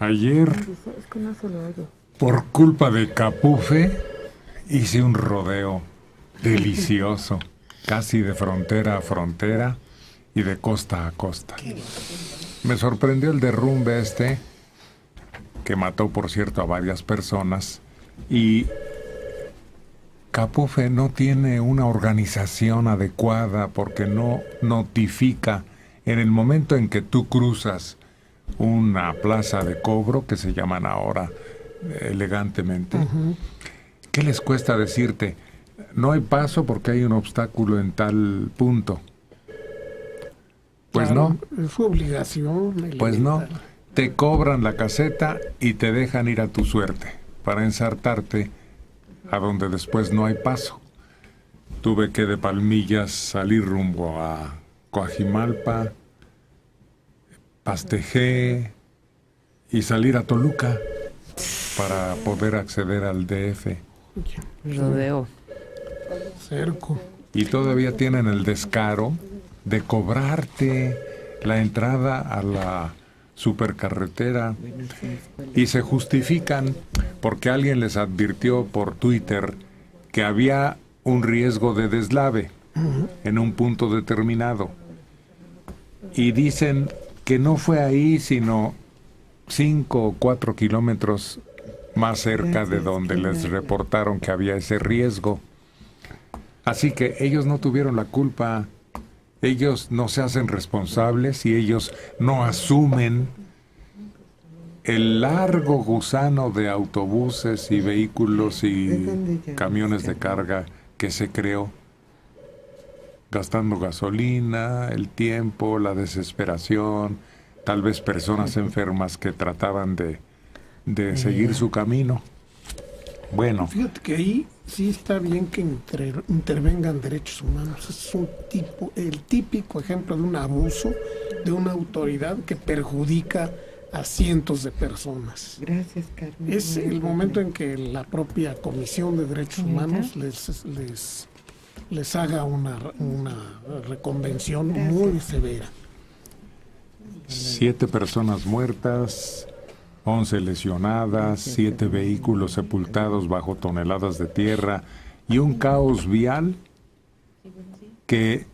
Ayer, por culpa de Capufe, hice un rodeo delicioso, casi de frontera a frontera y de costa a costa. Me sorprendió el derrumbe que mató, por cierto, a varias personas, y Capufe no tiene una organización adecuada porque no notifica en el momento en que tú cruzas una plaza de cobro, que se llaman ahora elegantemente. ¿Qué les cuesta decirte? No hay paso porque hay un obstáculo en tal punto. Pues claro, no. Es su obligación. Pues no. Te cobran la caseta y te dejan ir a tu suerte para ensartarte a donde después no hay paso. Tuve que de Palmillas salir rumbo a Coajimalpa, Pastejé y salir a Toluca para poder acceder al DF. Rodeo. Cerco. Y todavía tienen el descaro de cobrarte la entrada a la supercarretera y se justifican porque alguien les advirtió por Twitter que había un riesgo de deslave en un punto determinado. Y dicen que no fue ahí, sino 5 o 4 kilómetros más cerca de donde les reportaron que había ese riesgo. Así que ellos no tuvieron la culpa, ellos no se hacen responsables y ellos no asumen el largo gusano de autobuses y vehículos y camiones de carga que se creó, gastando gasolina, el tiempo, la desesperación, tal vez personas enfermas que trataban de seguir su camino. Bueno. Fíjate que ahí sí está bien que intervengan derechos humanos. Es el típico ejemplo de un abuso de una autoridad que perjudica a cientos de personas. Gracias, Carmen. Es el momento en que la propia Comisión de Derechos Humanos les haga una reconvención muy severa. 7 personas muertas, 11 lesionadas, 7 vehículos sepultados bajo toneladas de tierra y un caos vial que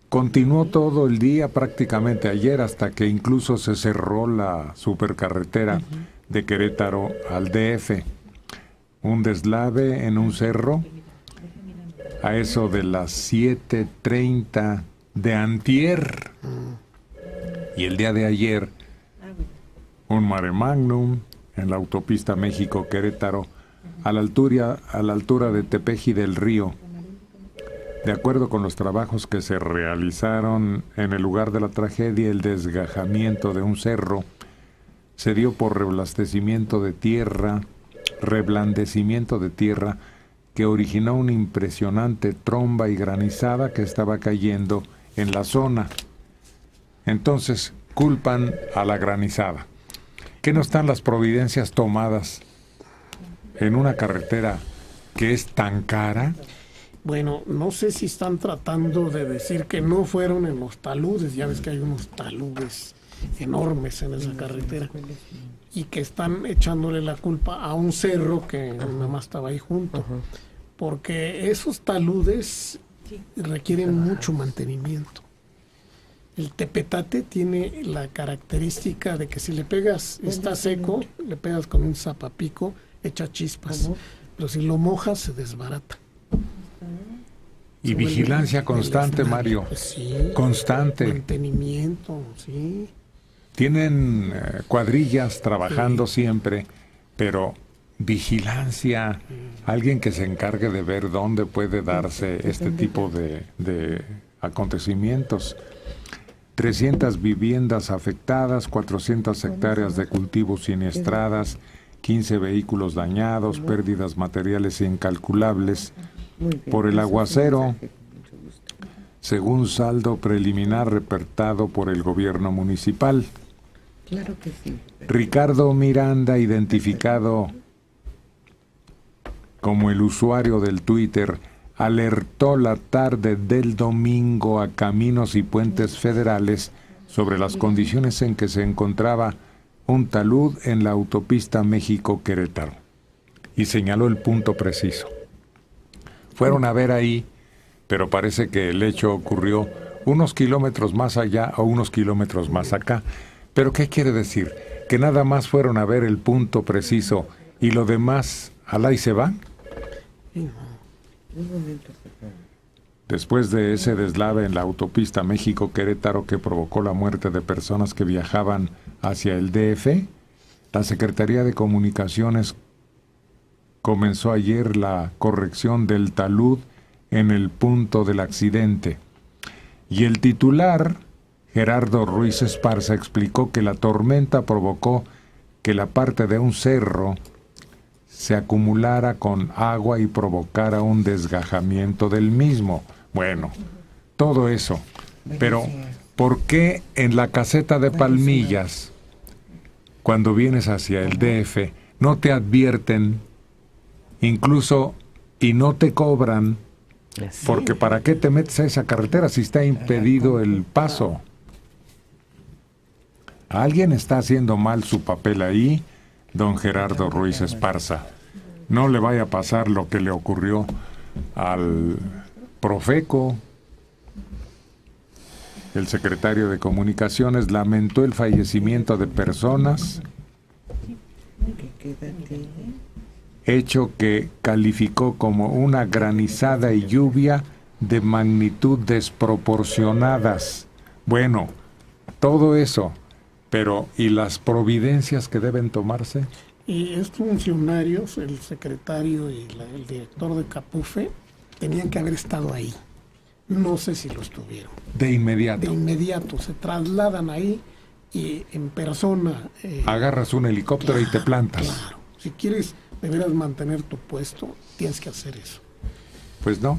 continuó todo el día, prácticamente ayer, hasta que incluso se cerró la supercarretera de Querétaro al DF. Un deslave en un cerro a eso de las 7:30 de antier. Y el día de ayer, un mare magnum en la autopista México-Querétaro, a la altura de Tepeji del Río. De acuerdo con los trabajos que se realizaron en el lugar de la tragedia, el desgajamiento de un cerro se dio por reblandecimiento de tierra que originó una impresionante tromba y granizada que estaba cayendo en la zona. Entonces culpan a la granizada. ¿Qué no están las providencias tomadas en una carretera que es tan cara? Bueno, no sé si están tratando de decir que no fueron en los taludes, ya ves que hay unos taludes enormes en esa carretera, y que están echándole la culpa a un cerro que nada más estaba ahí junto, porque esos taludes requieren mucho mantenimiento. El tepetate tiene la característica de que si le pegas, está seco, le pegas con un zapapico, echa chispas, pero si lo mojas se desbarata. Y vigilancia constante, Mario. Sí, constante. Mantenimiento, sí. Tienen cuadrillas trabajando siempre, pero vigilancia, alguien que se encargue de ver dónde puede darse este tipo de acontecimientos. 300 viviendas afectadas, 400 hectáreas de cultivos siniestradas, 15 vehículos dañados, pérdidas materiales incalculables por el aguacero, según saldo preliminar reportado por el gobierno municipal. Claro que sí. Ricardo Miranda, identificado como el usuario del Twitter, alertó la tarde del domingo a Caminos y Puentes Federales sobre las condiciones en que se encontraba un talud en la autopista México-Querétaro. Y señaló el punto preciso. Fueron a ver ahí, pero parece que el hecho ocurrió unos kilómetros más allá o unos kilómetros más acá. ¿Pero qué quiere decir? ¿Que nada más fueron a ver el punto preciso y lo demás alá y se va? Después de ese deslave en la autopista México-Querétaro que provocó la muerte de personas que viajaban hacia el DF, la Secretaría de Comunicaciones comenzó ayer la corrección del talud en el punto del accidente. Y el titular, Gerardo Ruiz Esparza, explicó que la tormenta provocó que la parte de un cerro se acumulara con agua y provocara un desgajamiento del mismo. Bueno, todo eso. Pero, ¿por qué en la caseta de Palmillas, cuando vienes hacia el DF, no te advierten incluso y no te cobran? Porque ¿para qué te metes a esa carretera si está impedido el paso? Alguien está haciendo mal su papel ahí, don Gerardo Ruiz Esparza. No le vaya a pasar lo que le ocurrió al Profeco. El secretario de Comunicaciones lamentó el fallecimiento de personas, hecho que calificó como una granizada y lluvia de magnitud desproporcionadas. Bueno, todo eso, pero ¿y las providencias que deben tomarse? Y estos funcionarios, el secretario y el director de Capufe, tenían que haber estado ahí. No sé si lo estuvieron. De inmediato. De inmediato, se trasladan ahí y en persona... agarras un helicóptero y te plantas. Claro, si quieres de veras mantener tu puesto, tienes que hacer eso. Pues no.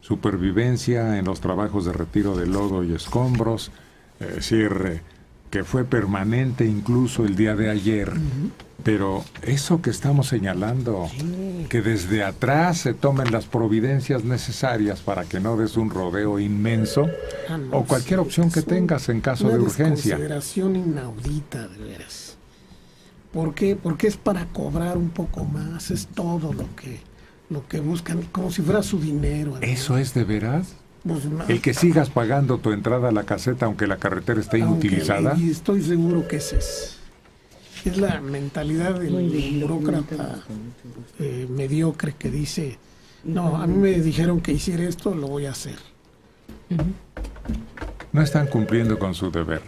Supervivencia en los trabajos de retiro de lodo y escombros, cierre que fue permanente incluso el día de ayer. Pero eso que estamos señalando, que desde atrás se tomen las providencias necesarias para que no des un rodeo inmenso, o cualquier opción que tengas en caso de urgencia. Una desconsideración inaudita, de veras. ¿Por qué? Porque es para cobrar un poco más, es todo lo que buscan, como si fuera su dinero. ¿Eso es de veras? Pues no. El que sigas pagando tu entrada a la caseta aunque la carretera esté inutilizada. Y estoy seguro que ese es la mentalidad del burócrata mediocre que dice, no, a mí me dijeron que hiciera esto, lo voy a hacer. No están cumpliendo con su deber.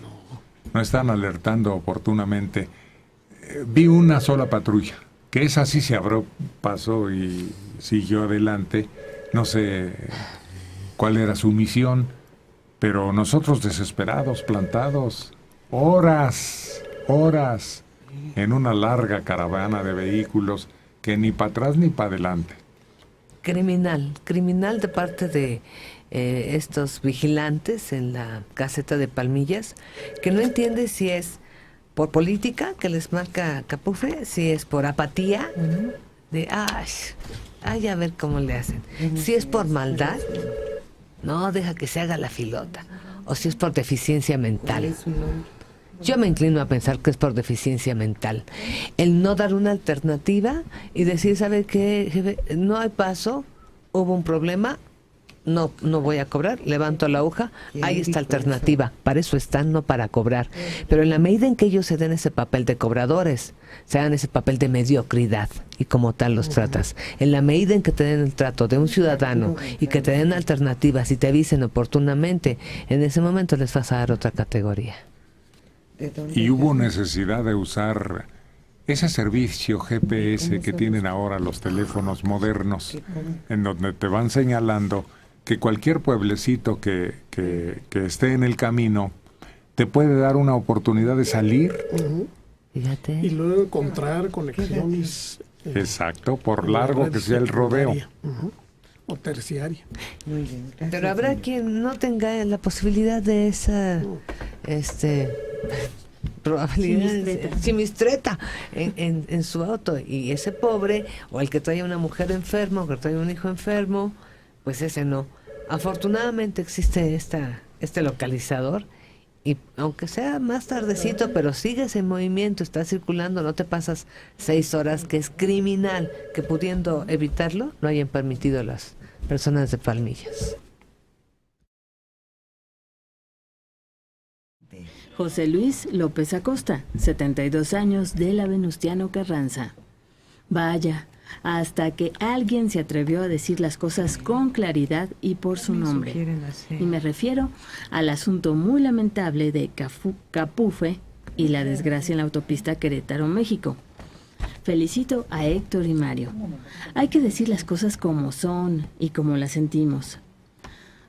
No están alertando oportunamente. Vi una sola patrulla, que esa sí se abrió paso y siguió adelante. No sé cuál era su misión, pero nosotros desesperados, plantados, horas, en una larga caravana de vehículos que ni para atrás ni para adelante. Criminal de parte de estos vigilantes en la caseta de Palmillas, que no entiende si es por política que les marca Capufe, si es por apatía, de ay, a ver cómo le hacen. Si es por maldad, no, deja que se haga la filota. O si es por deficiencia mental. Yo me inclino a pensar que es por deficiencia mental. El no dar una alternativa y decir, ¿sabe qué, jefe? No hay paso, hubo un problema, no voy a cobrar, levanto la hoja, ahí está alternativa. Para eso están, no para cobrar. Pero en la medida en que ellos se den ese papel de cobradores, se dan ese papel de mediocridad y como tal los tratas. En la medida en que te den el trato de un ciudadano y que te den alternativas y te avisen oportunamente, en ese momento les vas a dar otra categoría. Y hubo necesidad de usar ese servicio GPS que tienen ahora los teléfonos modernos, en donde te van señalando que cualquier pueblecito que esté en el camino te puede dar una oportunidad de salir. Fíjate. Y luego encontrar conexiones. Exacto, por largo que sea el rodeo. O terciaria. Muy bien, gracias. Pero habrá quien no tenga la posibilidad de esa probabilidad, chimistreta en su auto, y ese pobre, o el que trae una mujer enferma, o que trae un hijo enfermo, pues ese no. Afortunadamente existe este localizador, Y aunque sea más tardecito, pero sigues en movimiento, estás circulando, no te pasas 6 horas, que es criminal que pudiendo evitarlo no hayan permitido a las personas de Palmillas. José Luis López Acosta, 72 años, de la Venustiano Carranza. Vaya, hasta que alguien se atrevió a decir las cosas con claridad y por su nombre. Y me refiero al asunto muy lamentable de Capufe y la desgracia en la autopista Querétaro-México. Felicito a Héctor y Mario. Hay que decir las cosas como son y como las sentimos.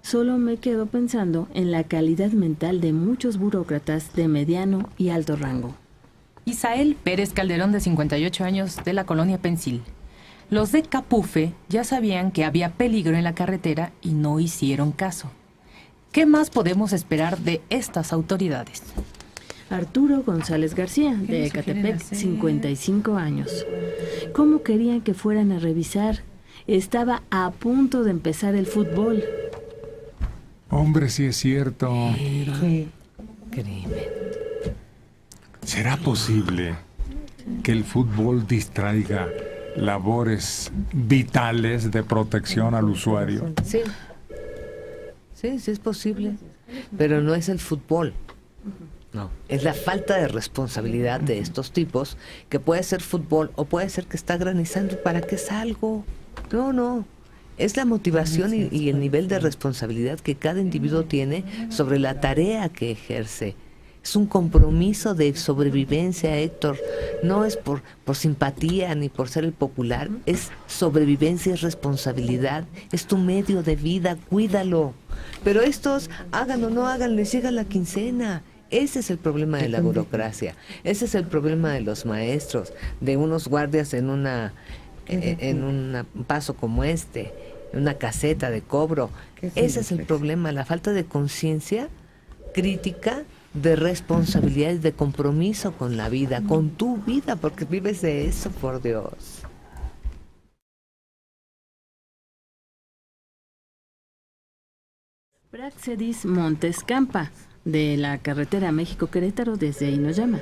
Solo me quedo pensando en la calidad mental de muchos burócratas de mediano y alto rango. Isael Pérez Calderón, de 58 años, de la colonia Pensil. Los de Capufe ya sabían que había peligro en la carretera y no hicieron caso. ¿Qué más podemos esperar de estas autoridades? Arturo González García, de Ecatepec, 55 años. ¿Cómo querían que fueran a revisar? Estaba a punto de empezar el fútbol. Hombre, sí es cierto. Crimen. ¿Será posible que el fútbol distraiga labores vitales de protección al usuario? Sí. Sí, sí es posible. Pero no es el fútbol. No. Es la falta de responsabilidad de estos tipos, que puede ser fútbol o puede ser que está granizando. ¿Para qué salgo? No. Es la motivación y el nivel de responsabilidad que cada individuo tiene sobre la tarea que ejerce. Es un compromiso de sobrevivencia, Héctor. No es por simpatía ni por ser el popular. Es sobrevivencia, es responsabilidad. Es tu medio de vida, cuídalo. Pero estos, hagan o no hagan, les llega la quincena. Ese es el problema de la burocracia. Ese es el problema de los maestros, de unos guardias en un paso como este, en una caseta de cobro. Ese es el problema, la falta de conciencia crítica, de responsabilidad y de compromiso con la vida, con tu vida, porque vives de eso, por Dios. Praxedis Montes Campa, de la carretera México-Querétaro, desde ahí nos llama.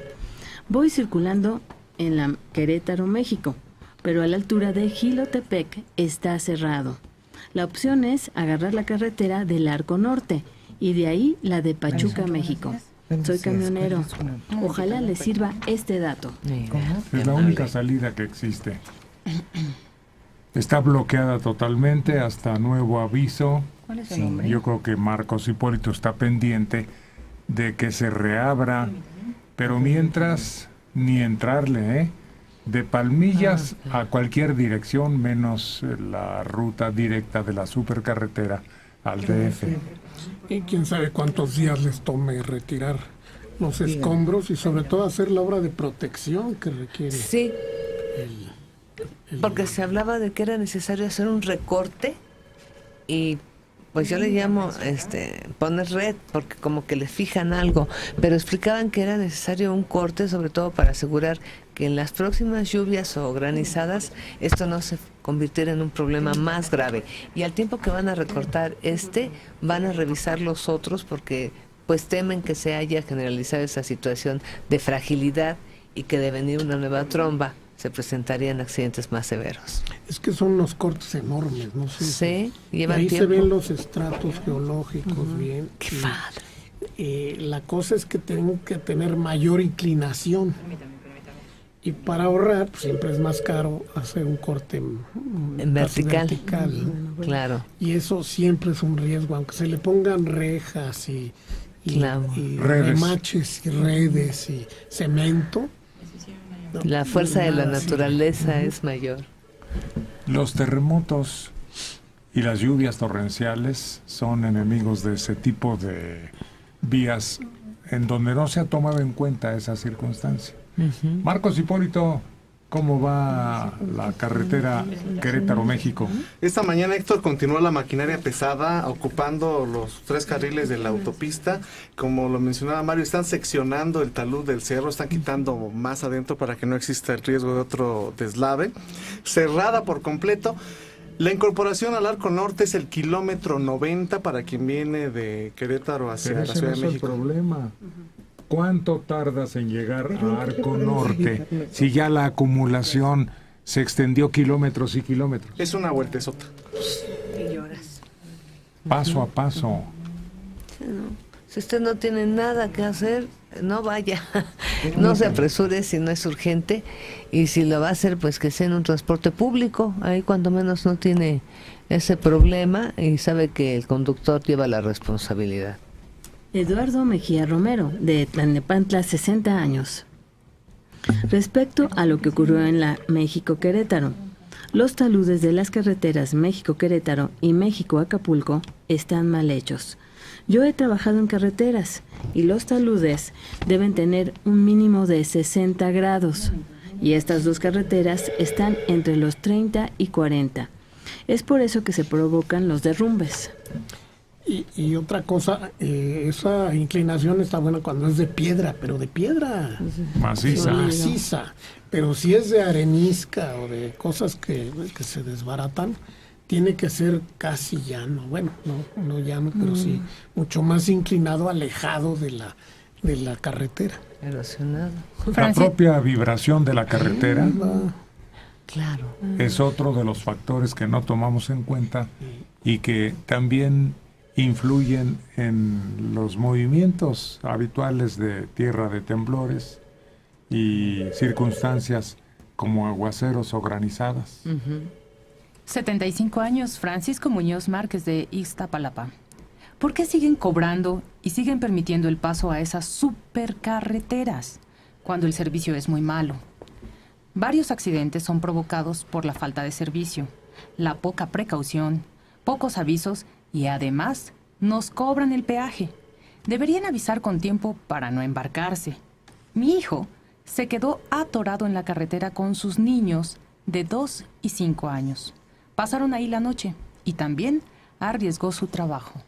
Voy circulando en la Querétaro-México, pero a la altura de Jilotepec está cerrado. La opción es agarrar la carretera del Arco Norte y de ahí la de Pachuca, México. Soy camionero. Ojalá les sirva este dato. Es la única salida que existe. Está bloqueada totalmente hasta nuevo aviso. ¿Cuál es el nombre? Yo creo que Marcos Hipólito está pendiente de que se reabra, pero mientras ni entrarle, de Palmillas a cualquier dirección menos la ruta directa de la supercarretera al DF. Y quién sabe cuántos días les tome retirar los escombros y sobre todo hacer la obra de protección que requiere. Sí, porque se hablaba de que era necesario hacer un recorte y pues yo le llamo poner red, porque como que le fijan algo, pero explicaban que era necesario un corte, sobre todo para asegurar que en las próximas lluvias o granizadas esto no se convirtiera en un problema más grave. Y al tiempo que van a recortar van a revisar los otros, porque pues temen que se haya generalizado esa situación de fragilidad y que de venir una nueva tromba se presentarían accidentes más severos. Es que son unos cortes enormes, no sé. Sí, llevan ahí tiempo. se ven los estratos geológicos bien. Qué padre. La cosa es que tienen que tener mayor inclinación. Y para ahorrar, pues, siempre es más caro hacer un corte vertical. Claro. Y eso siempre es un riesgo, aunque se le pongan rejas y remaches y redes y cemento. La fuerza de la naturaleza es mayor. Los terremotos y las lluvias torrenciales son enemigos de ese tipo de vías en donde no se ha tomado en cuenta esa circunstancia. Marcos Hipólito, ¿cómo va la carretera Querétaro-México? Esta mañana, Héctor, continuó la maquinaria pesada ocupando los 3 carriles de la autopista. Como lo mencionaba Mario, están seccionando el talud del cerro, están quitando más adentro para que no exista el riesgo de otro deslave. Cerrada por completo. La incorporación al Arco Norte es el kilómetro 90 para quien viene de Querétaro hacia Pero la ese Ciudad no de es el México. problema. ¿Cuánto tardas en llegar a Arco Norte si ya la acumulación se extendió kilómetros y kilómetros? Es una vueltezota. Y lloras. Paso a paso. Si usted no tiene nada que hacer, no vaya. No se apresure si no es urgente. Y si lo va a hacer, pues que sea en un transporte público. Ahí cuando menos no tiene ese problema y sabe que el conductor lleva la responsabilidad. Eduardo Mejía Romero, de Tlalnepantla, 60 años. Respecto a lo que ocurrió en la México-Querétaro, los taludes de las carreteras México-Querétaro y México-Acapulco están mal hechos. Yo he trabajado en carreteras y los taludes deben tener un mínimo de 60 grados y estas dos carreteras están entre los 30 y 40. Es por eso que se provocan los derrumbes. Y otra cosa, esa inclinación está buena cuando es de piedra, pero de piedra maciza. Pero si es de arenisca o de cosas que se desbaratan, tiene que ser casi llano. Bueno, no llano, pero sí mucho más inclinado, alejado de la carretera. Erosionado. La propia vibración de la carretera Claro. es otro de los factores que no tomamos en cuenta y que también influyen en los movimientos habituales de tierra, de temblores y circunstancias como aguaceros o granizadas. 75 años, Francisco Muñoz Márquez de Ixtapalapa. ¿Por qué siguen cobrando y siguen permitiendo el paso a esas supercarreteras cuando el servicio es muy malo? Varios accidentes son provocados por la falta de servicio, la poca precaución, pocos avisos y además nos cobran el peaje. Deberían avisar con tiempo para no embarcarse. Mi hijo se quedó atorado en la carretera con sus niños de 2 y 5 años. Pasaron ahí la noche y también arriesgó su trabajo.